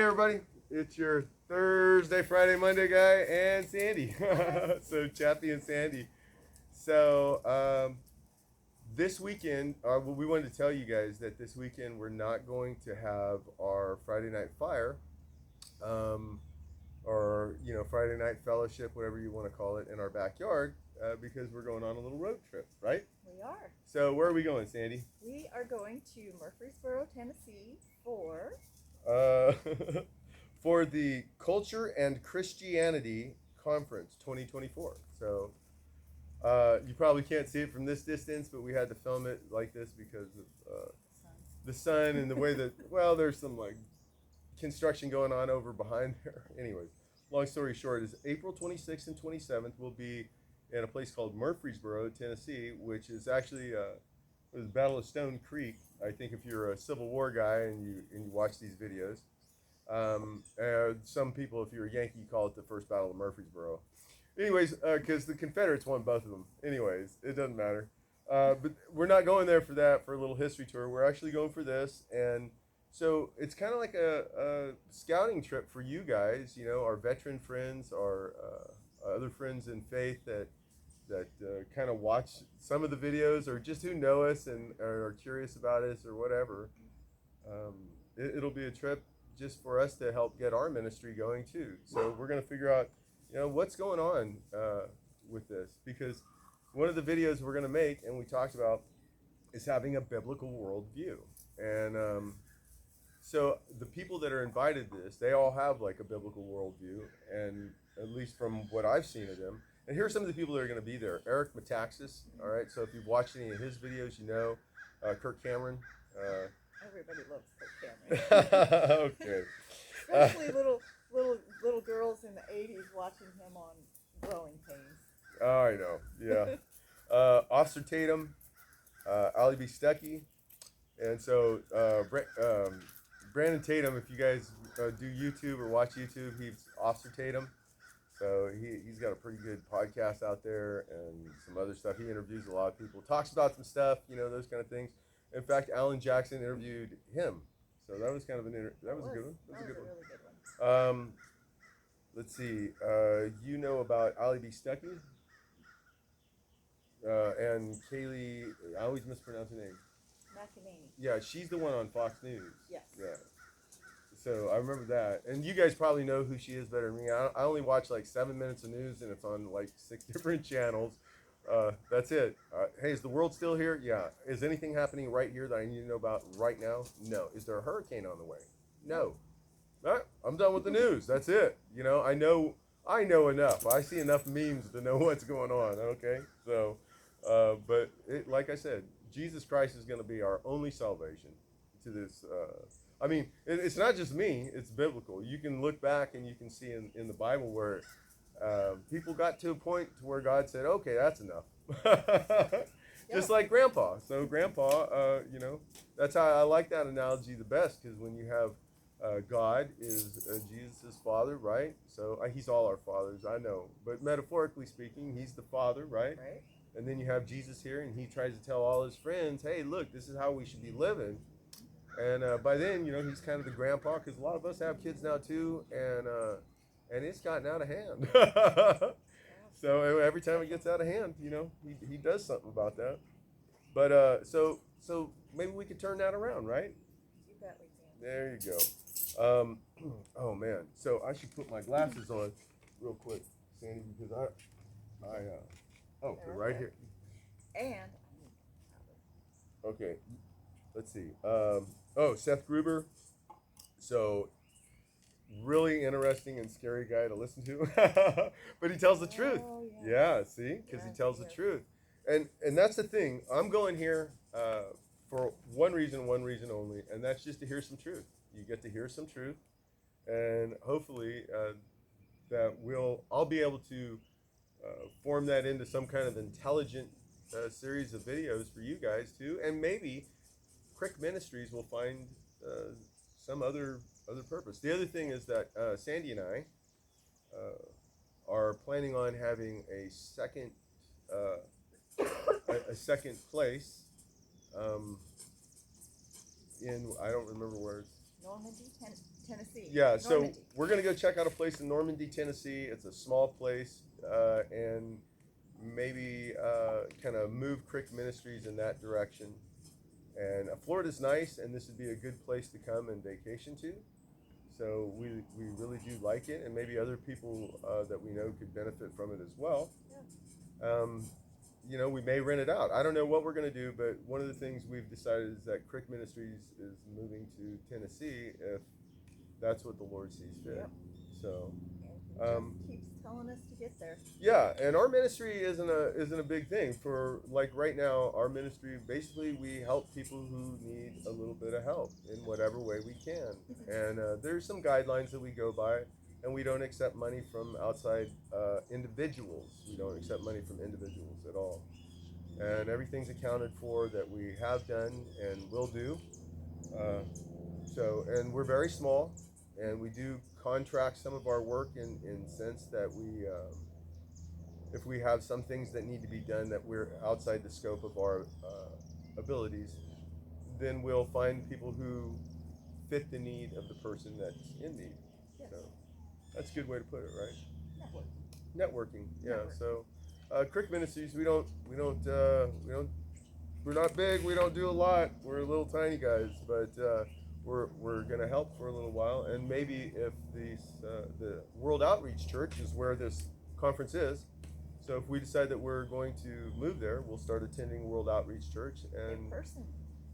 everybody. It's your Thursday, Friday, Monday guy and Sandy. So Chappy and Sandy. So this weekend, we wanted to tell you guys that this weekend we're not going to have our Friday night fire, or Friday night fellowship, whatever you want to call it, in our backyard because we're going on a little road trip, right? We are. So where are we going, Sandy? We are going to Murfreesboro, Tennessee for for the Culture and Christianity Conference 2024. So you probably can't see it from this distance, but we had to film it like this because of the sun and the way that, well, there's some like construction going on over behind there. Anyways, long story short is April 26th and 27th will be in a place called Murfreesboro, Tennessee, which is actually it was Battle of Stone Creek. I think if you're a Civil War guy and you watch these videos, some people, if you're a Yankee, call it the first Battle of Murfreesboro. Anyways, because the Confederates won both of them. Anyways, it doesn't matter. But we're not going there for that, for a little history tour. We're actually going for this. And so it's kind of like a scouting trip for you guys, our veteran friends, our other friends in faith that kind of watch some of the videos, or just who know us and are curious about us or whatever. It'll be a trip just for us to help get our ministry going too. So we're going to figure out, what's going on with this, because one of the videos we're going to make, and we talked about, is having a biblical worldview. And so the people that are invited to this, they all have like a biblical worldview, and at least from what I've seen of them. And here are some of the people that are going to be there. Eric Metaxas, all right? So if you've watched any of his videos, Kirk Cameron. Everybody loves Kirk Cameron. Okay. Especially little girls in the 80s watching him on Growing Pains. Oh, I know. Yeah. Officer Tatum, Ali B. Stuckey, and so Brandon Tatum. If you guys do YouTube or watch YouTube, he's Officer Tatum. So he's got a pretty good podcast out there and some other stuff. He interviews a lot of people, talks about some stuff, those kind of things. In fact, Alan Jackson interviewed him. So that was kind of that was a good one. That was a good one. Really good one. Let's see. You know about Ali B. Stuckey and Kaylee. I always mispronounce her name. McEnany. Yeah, she's the one on Fox News. Yes. Yeah. So I remember that. And you guys probably know who she is better than me. I only watch like 7 minutes of news, and it's on like 6 different channels. That's it. Hey, is the world still here? Yeah. Is anything happening right here that I need to know about right now? No. Is there a hurricane on the way? No. All right, I'm done with the news. That's it. I know enough. I see enough memes to know what's going on. Okay. So, but like I said, Jesus Christ is going to be our only salvation to this. I mean, it's not just me. It's biblical. You can look back and you can see in the Bible where people got to a point to where God said, okay, that's enough. Just like Grandpa. So Grandpa, that's how I like that analogy the best, because when you have God is Jesus' father, right? So he's all our fathers, I know. But metaphorically speaking, he's the father, right? Right. And then you have Jesus here, and he tries to tell all his friends, hey, look, this is how we should be living. And by then, he's kind of the grandpa, because a lot of us have kids now too, and it's gotten out of hand. So every time it gets out of hand, he does something about that. But so maybe we could turn that around, right? You bet we can. There you go. Oh man, so I should put my glasses on real quick, Sandy, because they're right here. And Okay, let's see. Seth Gruber. So, really interesting and scary guy to listen to, but he tells the truth. Yeah, see, because he tells the truth, and that's the thing. I'm going here for one reason only, and that's just to hear some truth. You get to hear some truth, and hopefully that I'll be able to form that into some kind of intelligent series of videos for you guys too, and maybe CRICC Ministries will find some other purpose. The other thing is that Sandy and I are planning on having a second place in, I don't remember where it's, Normandy, Tennessee. Yeah, so Normandy. we're going to go check out a place in Normandy, Tennessee. It's a small place, and maybe kind of move CRICC Ministries in that direction. And Florida's nice, and this would be a good place to come and vacation to. So we really do like it, and maybe other people that we know could benefit from it as well. Yeah. We may rent it out. I don't know what we're going to do, but one of the things we've decided is that CRICC Ministries is moving to Tennessee if that's what the Lord sees fit. Yep. So, And he just keeps telling us to get there. yeah, and our ministry isn't a big thing. For like right now, our ministry basically we help people who need a little bit of help in whatever way we can. And there's some guidelines that we go by, and we don't accept money from outside individuals. We don't accept money from individuals at all. And everything's accounted for that we have done and will do. And we're very small, and we do contract some of our work in sense that if we have some things that need to be done that we're outside the scope of our abilities, then we'll find people who fit the need of the person that's in need. Yes. So that's a good way to put it, right? Network. Networking, yeah. Networking. So, CRICC Ministries, we're not big. We don't do a lot. We're little tiny guys, but we're gonna help for a little while. And maybe if the World Outreach Church is where this conference is, so if we decide that we're going to move there, we'll start attending World Outreach Church and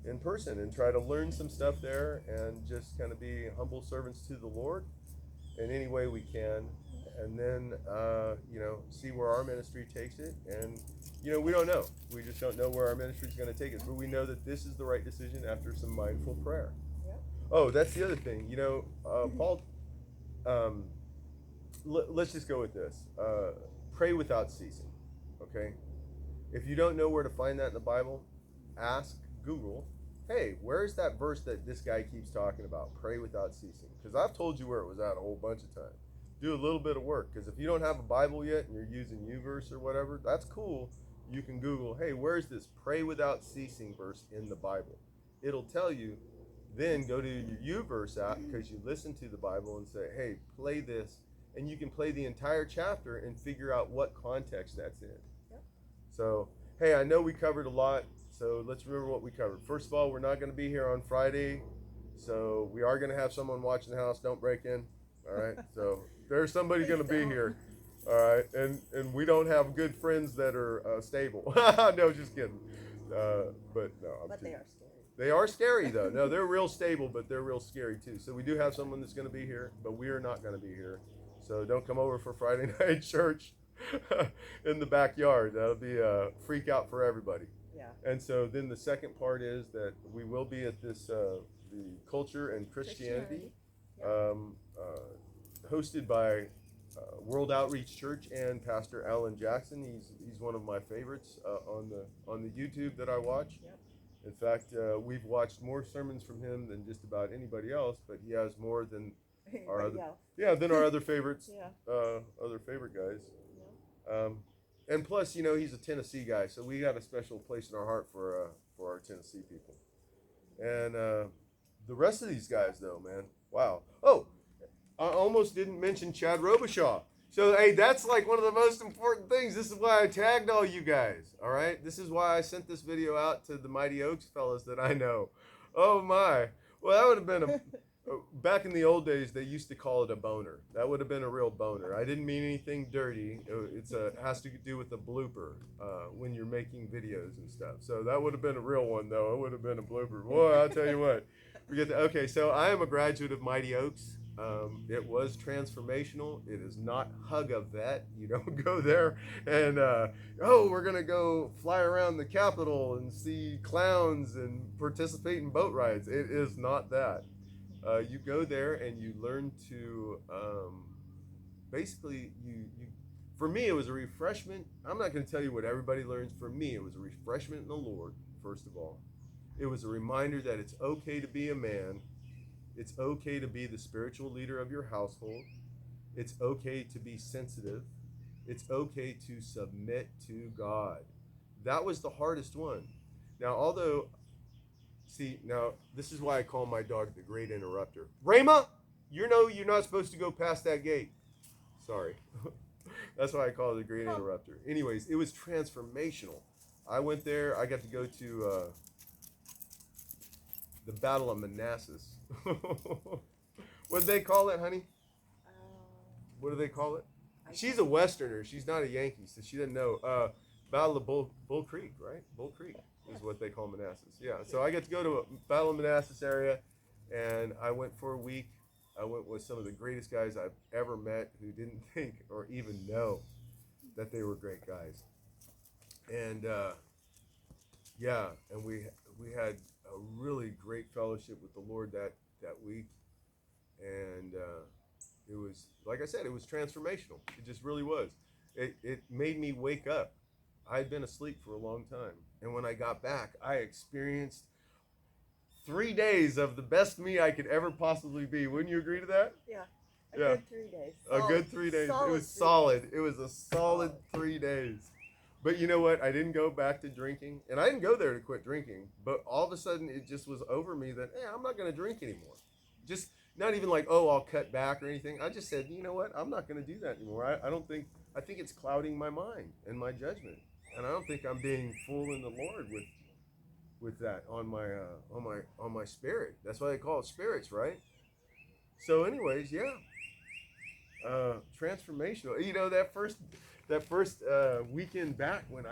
in person and try to learn some stuff there and just kind of be humble servants to the Lord in any way we can. And then, see where our ministry takes it. And, we don't know. We just don't know where our ministry is going to take us. But we know that this is the right decision after some mindful prayer. Yep. Oh, that's the other thing. Paul, let's just go with this. Pray without ceasing, okay? If you don't know where to find that in the Bible, ask Google, hey, where's that verse that this guy keeps talking about? Pray without ceasing. Because I've told you where it was at a whole bunch of times. Do a little bit of work, because if you don't have a Bible yet and you're using YouVerse or whatever, that's cool. You can Google, hey, where's this pray without ceasing verse in the Bible? It'll tell you. Then go to your YouVerse app, because you listen to the Bible, and say, hey, play this, and you can play the entire chapter and figure out what context that's in. Yep. So, hey, I know we covered a lot, so let's remember what we covered. First of all, we're not going to be here on Friday, so we are going to have someone watching the house. Don't break in. All right, so there's somebody going to be here. All right, and we don't have good friends that are stable. No, just kidding. But no, But they are scary. They are scary though. No, they're real stable, but they're real scary too. So we do have someone that's going to be here, but we are not going to be here. So don't come over for Friday night church in the backyard. That'll be a freak out for everybody. Yeah. And so then the second part is that we will be at this the Culture and Christianity. Yep. Hosted by World Outreach Church and Pastor Alan Jackson. He's one of my favorites on the YouTube that I watch. Yep. In fact, we've watched more sermons from him than just about anybody else, but he has more than our other favorites. Yeah. Other favorite guys. Yeah. And plus, he's a Tennessee guy, so we got a special place in our heart for our Tennessee people. And the rest of these guys, though, man, wow. Oh, I almost didn't mention Chad Robichaud. So, hey, that's like one of the most important things. This is why I tagged all you guys, all right? This is why I sent this video out to the Mighty Oaks fellas that I know. Oh, my. Well, that would have been back in the old days, they used to call it a boner. That would have been a real boner. I didn't mean anything dirty. It has to do with the blooper when you're making videos and stuff. So that would have been a real one, though. It would have been a blooper. Boy, I'll tell you what. Forget that. Okay, so I am a graduate of Mighty Oaks. It was transformational. It is not hug a vet. You don't go there and we're gonna go fly around the Capitol and see clowns and participate in boat rides. It is not that. You go there and you learn to basically you. For me, it was a refreshment. I'm not going to tell you what everybody learns. For me, it was a refreshment in the Lord. First of all, it was a reminder that it's okay to be a man. It's okay to be the spiritual leader of your household. It's okay to be sensitive. It's okay to submit to God. That was the hardest one. Now, now this is why I call my dog the Great Interrupter. Rhema, you're not supposed to go past that gate. Sorry. That's why I call it a great interrupter. Anyways, it was transformational. I went there. I got to go to the Battle of Manassas. What do they call it, honey? What do they call it? She's a Westerner. She's not a Yankee, so she doesn't know. Battle of Bull Creek, right? Bull Creek is what they call Manassas. Yeah. So I got to go to a Battle of Manassas area, and I went for a week. I went with some of the greatest guys I've ever met who didn't think or even know that they were great guys. And yeah, and we had a really great fellowship with the Lord that week, and it was, like I said, it was transformational. It just really was. It made me wake up. I had been asleep for a long time, and when I got back, I experienced 3 days of the best me I could ever possibly be. Wouldn't you agree to that? Yeah. Yeah. Good 3 days. A good 3 days. It was solid. It was a solid 3 days. But you know what? I didn't go back to drinking, and I didn't go there to quit drinking. But all of a sudden, it just was over me that, hey, I'm not going to drink anymore. Just not even like, oh, I'll cut back or anything. I just said, you know what? I'm not going to do that anymore. I think it's clouding my mind and my judgment, and I don't think I'm being full in the Lord with that on my spirit. That's why they call it spirits, right? So, anyways, yeah. Transformational. You know, that first weekend back when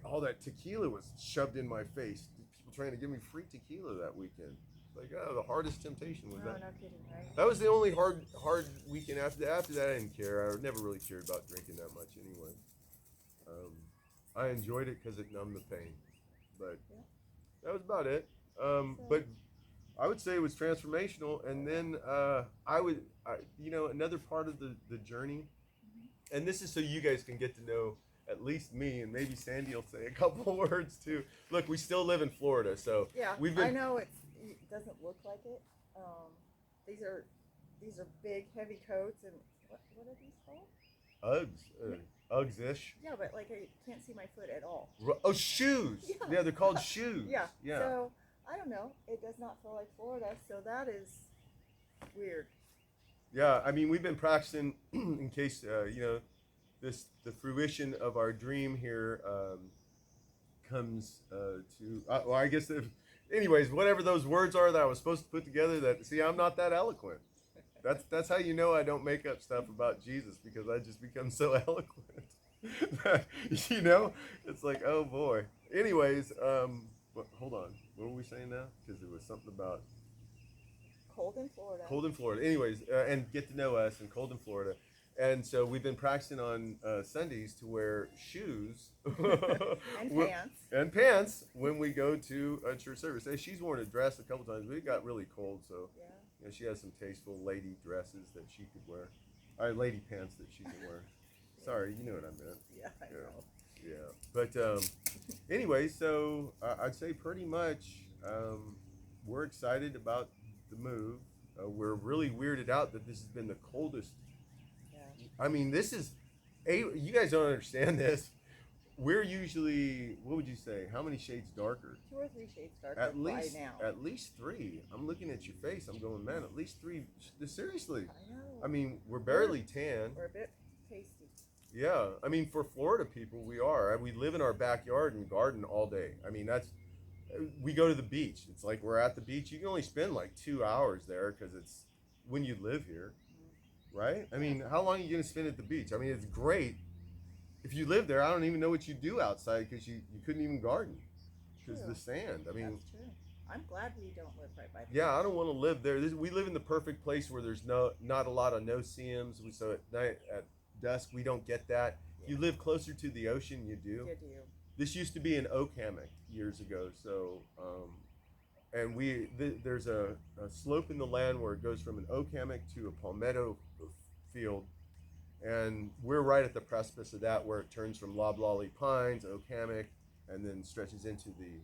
all that tequila was shoved in my face. People trying to give me free tequila that weekend. Like, the hardest temptation was that. No kidding, right? That was the only hard weekend after that. After that, I didn't care. I never really cared about drinking that much anyway. I enjoyed it because it numbed the pain, but that was about it. But I would say it was transformational, and then another part of the journey, and this is so you guys can get to know at least me, and maybe Sandy will say a couple words too. Look, we still live in Florida, so yeah, I know it doesn't look like it. These are big, heavy coats, and what are these called? Uggs. Uggs-ish. Yeah, but like I can't see my foot at all. Oh, shoes. Yeah, they're called shoes. Yeah. Yeah. So I don't know. It does not feel like Florida, so that is weird. Yeah, I mean, we've been practicing in case the fruition of our dream here comes to. Well, I guess anyways, whatever those words are that I was supposed to put together. I'm not that eloquent. That's how you know I don't make up stuff about Jesus, because I just become so eloquent. It's like, oh boy. Anyways, hold on. What were we saying now? Because there was something about cold in Florida. Cold in Florida. Anyways, and get to know us and cold in Florida. And so we've been practicing on Sundays to wear shoes and pants when we go to a church service. Hey, she's worn a dress a couple times, but it got really cold, so she has some tasteful lady dresses that she could wear. Lady pants that she can wear. Sorry, you know what I meant. Yeah, I know. Yeah, but anyway, so I'd say pretty much we're excited about the move. We're really weirded out that this has been the coldest. I mean, you guys don't understand this. We're usually, what would you say? How many shades darker? 2 or 3 shades darker at least, by now. At least 3. I'm looking at your face. I'm going, man, at least 3. Seriously. I know. I mean, we're barely tan. We're a bit pasty. Yeah. I mean, for Florida people, we are. We live in our backyard and garden all day. I mean, we go to the beach. It's like we're at the beach. You can only spend like 2 hours there because it's when you live here. Right? I mean, how long are you going to spend at the beach? I mean, it's great. If you live there, I don't even know what you do outside because you couldn't even garden because the sand. I mean, that's true. I'm glad we don't live right by the beach. I don't want to live there. We live in the perfect place where there's not a lot of no-see-ums. So at night, at dusk, we don't get that. Yeah. You live closer to the ocean, you do. You do. This used to be an oak hammock years ago. So, and there's a slope in the land where it goes from an oak hammock to a palmetto field, and we're right at the precipice of that, where it turns from loblolly pines, oak hammock, and then stretches into the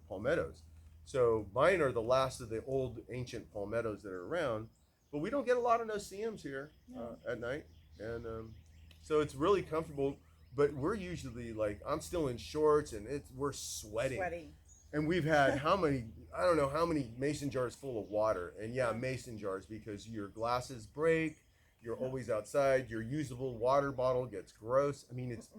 palmettos. So mine are the last of the old ancient palmettos that are around, but we don't get a lot of no-see-ums here at night, and so it's really comfortable. But we're usually like, I'm still in shorts, and we're sweating. And we've had how many, I don't know how many mason jars full of water. And yeah, Yeah. mason jars, because your glasses break, you're always outside, your usable water bottle gets gross. I mean, it's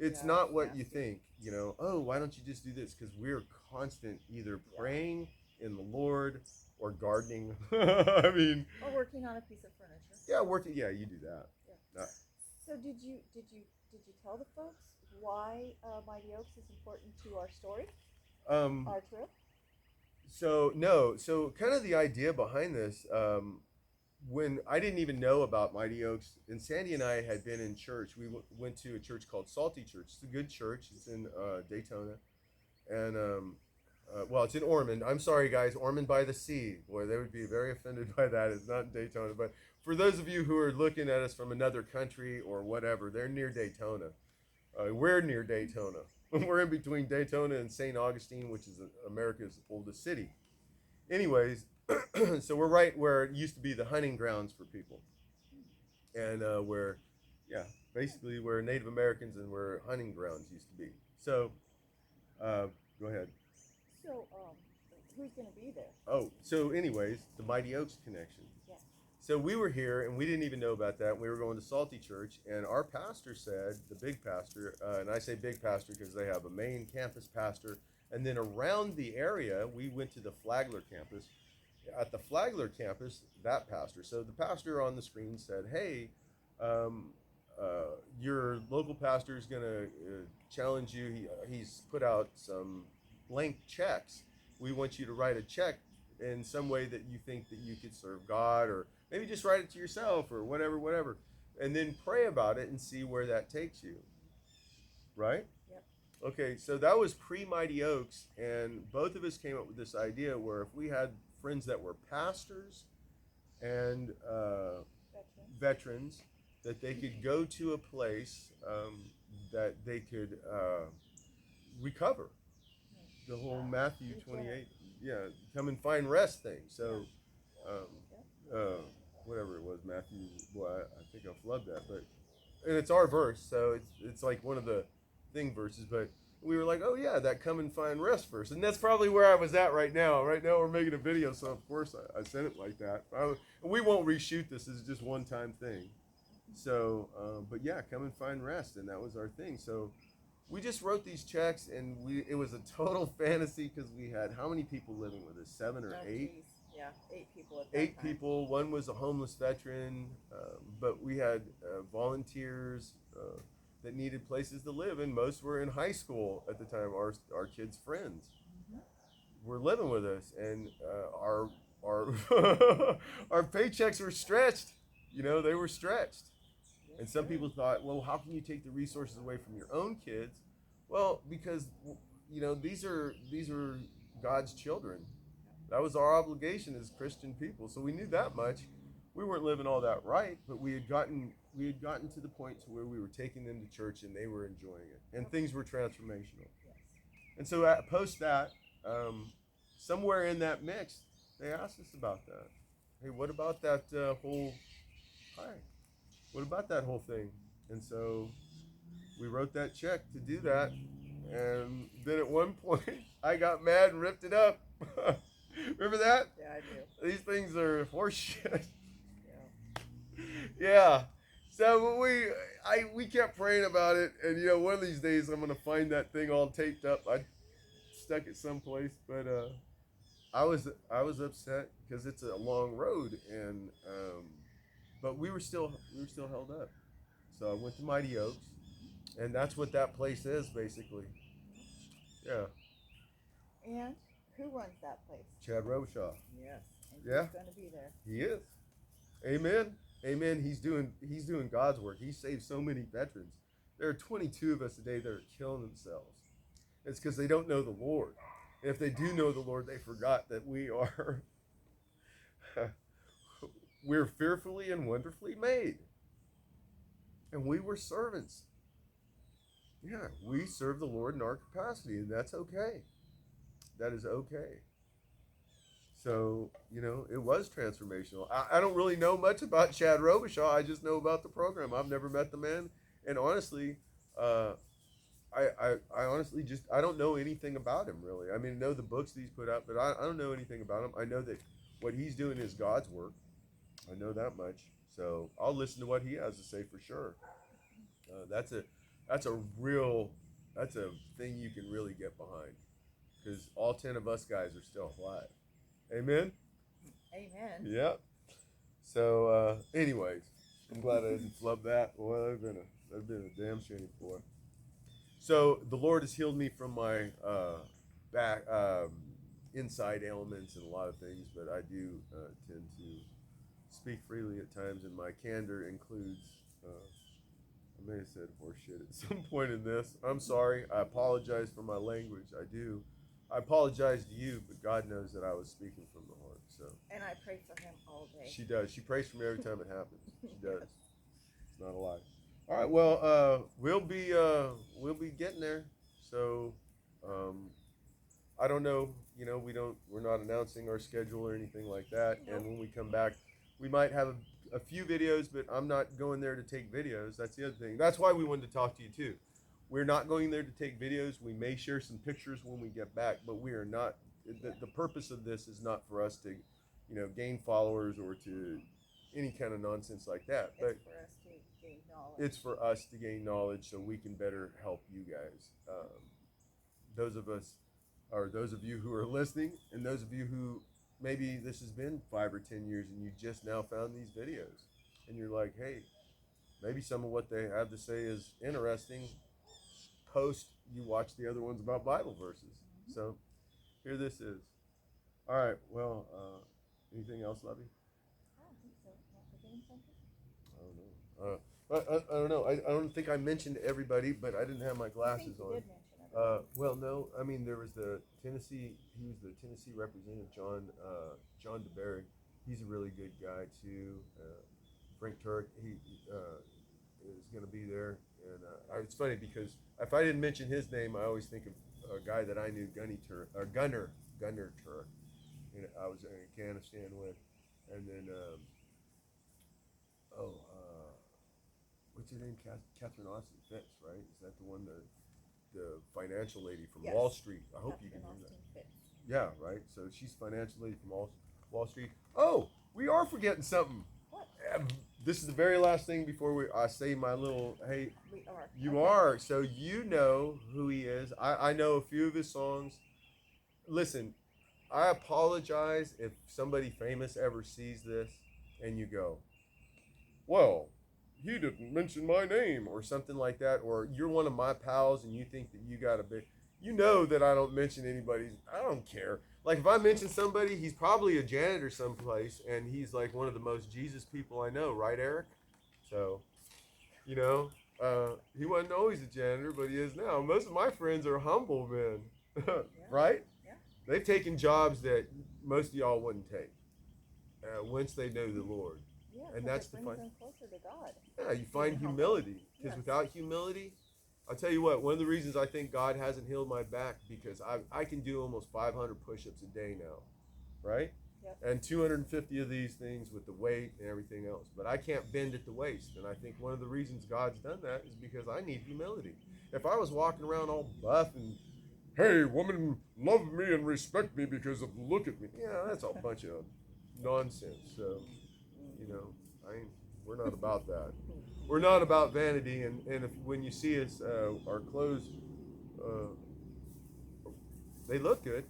Yeah, not what you nasty. think, you know, oh, why don't you just do this? Because we're constant either Yeah. praying in the Lord or gardening. I mean, Or working on a piece of furniture. yeah, working, yeah, you do that. Yeah. So did you tell the folks why Mighty Oaks is important to our story, Um, our trip? so no, so kind of the idea behind this, when I didn't even know about Mighty Oaks, and Sandy and I had been in church. We went to a church called Salty Church. It's a good church. It's in Daytona, and well, it's in Ormond. I'm sorry, guys, Ormond by the Sea. Boy, they would be very offended by that. It's not in Daytona, but for those of you who are looking at us from another country or whatever, they're near Daytona. We're near Daytona. We're in between Daytona and St. Augustine, which is America's oldest city. Anyways, so we're right where it used to be the hunting grounds for people, and where, yeah, basically where Native Americans and where hunting grounds used to be. So, go ahead. So who's going to be there? Oh, so anyways, the Mighty Oaks connection. Yeah. So we were here, and we didn't even know about that. We were going to Salty Church, and our pastor said, the big pastor, and I say big pastor because they have a main campus pastor, and then around the area, we went to the Flagler campus. At the Flagler campus, that pastor, so the pastor on the screen said, hey, your local pastor is going to challenge you. He's put out some blank checks. We want you to write a check in some way that you think that you could serve God, or maybe just write it to yourself or whatever, and then pray about it and see where that takes you. Right? Yep. Okay, so that was pre-Mighty Oaks, and both of us came up with this idea where if we had friends that were pastors and veterans, that they could go to a place that they could recover. The whole Matthew 28, yeah, come and find rest thing. So, whatever it was, Matthew, well, I think I flubbed that, but, and it's our verse, so it's like one of the thing verses, but we were like, oh yeah, that come and find rest verse. And that's probably where I was at right now. Right now we're making a video, so of course I sent it like that. We won't reshoot this, it's just one time thing. So, but yeah, come and find rest, and that was our thing. So we just wrote these checks, and it was a total fantasy because we had how many people living with us? 7 or 8? Geez. Yeah, 8 people at that 8 time. people. One was a homeless veteran, but we had volunteers that needed places to live, and most were in high school at the time. Our kids' friends were living with us, and our our paychecks were stretched. You know, they were stretched. And some people thought, well, how can you take the resources away from your own kids? Well, because, you know, these are God's children. That was our obligation as Christian people. So we knew that much. We weren't living all that right, but we had gotten to the point to where we were taking them to church and they were enjoying it, and things were transformational. And so post that, somewhere in that mix, they asked us about that. Hey, what about that whole? Hi. What about that whole thing? And so we wrote that check to do that. And then at one point, I got mad and ripped it up. Remember that? Yeah, I do. These things are horseshit. Yeah. Yeah. So we kept praying about it, and you know, one of these days I'm gonna find that thing all taped up. I stuck it someplace, but I was upset because it's a long road, and but we were still held up. So I went to Mighty Oaks, and that's what that place is basically. Yeah. And who runs that place? Chad Robichaud. Yes. And Yeah. he's going to be there. He is. Amen. Amen. He's doing God's work. He saved so many veterans. There are 22 of us today that are killing themselves. It's because they don't know the Lord. If they do know the Lord, they forgot that we are we're fearfully and wonderfully made. And we were servants. Yeah, we serve the Lord in our capacity, and that's okay. That is okay. So, you know, it was transformational. I don't really know much about Chad Robichaud. I just know about the program. I've never met the man. And honestly, I honestly just I don't know anything about him really. I mean, I know the books that he's put out, but I don't know anything about him. I know that what he's doing is God's work. I know that much. So I'll listen to what he has to say for sure. That's a real that's a thing you can really get behind because all 10 of us guys are still alive. Amen. Amen. Yeah. So anyways, I'm glad I didn't flub that. Well, I've been a damn shame boy. So the Lord has healed me from my back inside ailments and a lot of things, but I do tend to speak freely at times, and my candor includes. I may have said horse shit at some point in this. I'm sorry. I apologize for my language. I do. I apologize to you, but God knows that I was speaking from the heart. So. And I pray for him all day. She does. She prays for me every time it happens. She does. It's not a lie. All right. Well, we'll be getting there. So, I don't know. You know, we're not announcing our schedule or anything like that. Nope. And when we come back, we might have a few videos, but I'm not going there to take videos. That's the other thing. That's why we wanted to talk to you too. We're not going there to take videos. We may share some pictures when we get back, but we are not. The purpose of this is not for us to, gain followers or to any kind of nonsense like that. But it's for us to gain knowledge. It's for us to gain knowledge so we can better help you guys. Those of you who are listening, and those of you who maybe this has been 5 or 10 years and you just now found these videos, and you're like, hey, maybe some of what they have to say is interesting. Post you watch the other ones about Bible verses. Mm-hmm. So here this is. All right. Well, anything else, Lovey? I don't think so. Am I forgetting something? I don't know. I don't think I mentioned everybody, but I didn't have my glasses on. You did mention everybody. Well, no. I mean, there was the Tennessee. He was the Tennessee representative, John DeBerry. He's a really good guy too. Frank Turk. He is going to be there, and it's funny because if I didn't mention his name, I always think of a guy that I knew, Gunner Turk. I was in Afghanistan with, and then what's her name? Catherine Austin Fitz, right? Is that the one, the financial lady from Yes. Wall Street? I hope you can hear that. Yeah, right. So she's financial lady from Wall Street. Oh, we are forgetting something. What? This is the very last thing before I say my little hey. We are. You Okay. are. So you know who he is. I know a few of his songs. Listen, I apologize if somebody famous ever sees this and you go, well, he didn't mention my name or something like that, or you're one of my pals and you think that you got a big, you know that I don't mention anybody's, I don't care. Like if I mention somebody, he's probably a janitor someplace and he's like one of the most Jesus people I know, right, Eric? So, he wasn't always a janitor, but he is now. Most of my friends are humble men, right? Yeah. They've taken jobs that most of y'all wouldn't take once they know the Lord. Yeah, And because that's it the brings fun. them closer to God. Yeah, you find humility. Because Yes. without humility, I'll tell you what, one of the reasons I think God hasn't healed my back, because I can do almost 500 push-ups a day now, right? Yep. And 250 of these things with the weight and everything else. But I can't bend at the waist. And I think one of the reasons God's done that is because I need humility. If I was walking around all buff and, hey, woman, love me and respect me because of look at me. Yeah, that's a bunch of nonsense. So, we're not about that. We're not about vanity. And if when you see us, our clothes, they look good.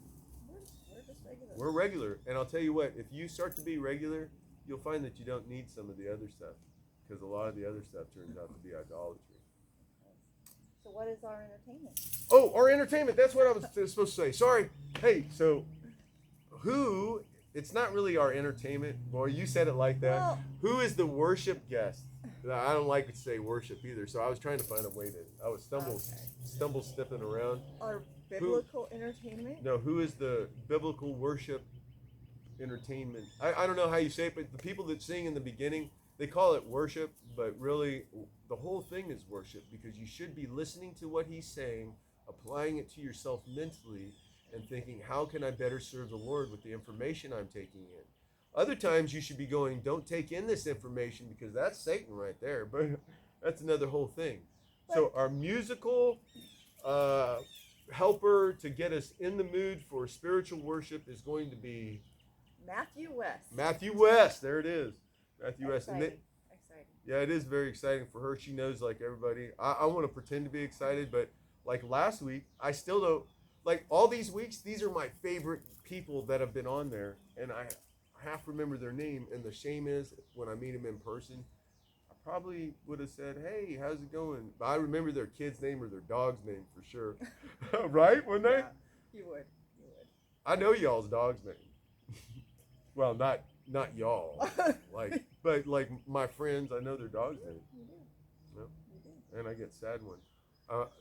We're just regular. We're regular. And I'll tell you what, if you start to be regular, you'll find that you don't need some of the other stuff, because a lot of the other stuff turns out to be idolatry. So what is our entertainment? Oh, our entertainment. That's what I was supposed to say. Sorry. Hey, so it's not really our entertainment. Well, you said it like that. Well, Who is the worship guest? I don't like to say worship either, so I was trying to find a way to, I was stumble stepping around. our biblical entertainment? No, who is the biblical worship entertainment? I don't know how you say it, but the people that sing in the beginning, they call it worship, but really the whole thing is worship, because you should be listening to what he's saying, applying it to yourself mentally, and thinking, how can I better serve the Lord with the information I'm taking in? Other times you should be going, don't take in this information because that's Satan right there. But that's another whole thing. So our musical helper to get us in the mood for spiritual worship is going to be Matthew West. Matthew West. There it is. Matthew West. Exciting. Exciting. Yeah, it is very exciting for her. She knows, like everybody. I want to pretend to be excited, but like last week, I still don't. Like all these weeks, these are my favorite people that have been on there, and I half remember their name. And the shame is when I meet them in person, I probably would have said, "Hey, how's it going?" But I remember their kid's name or their dog's name for sure. Right? Wouldn't I? Yeah, you would. You would. I know y'all's dog's name. Well, not y'all, like, but like my friends, I know their dog's name. You do. No? You do. And I get sad ones.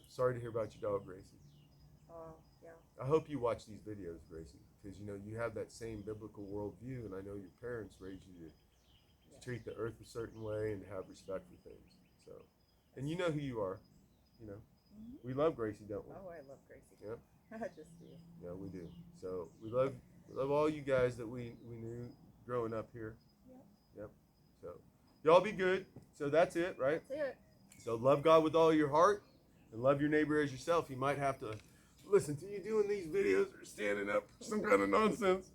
Sorry to hear about your dog, Gracie. Oh, yeah. I hope you watch these videos, Gracie, because you know you have that same biblical worldview, and I know your parents raised you to treat the earth a certain way and have respect for things. So, and you know who you are. You know, we love Gracie, don't we? Oh, I love Gracie. Yep. I just do. Yeah, we do. So we love all you guys that we knew growing up here. Yep. So y'all be good. So that's it, right? That's it. So love God with all your heart and love your neighbor as yourself. You might have to listen to you doing these videos or standing up for some kind of nonsense.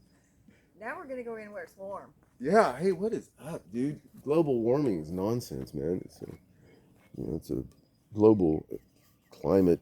Now we're going to go in where it's warm. Yeah. Hey, what is up, dude? Global warming is nonsense, man. It's a global climate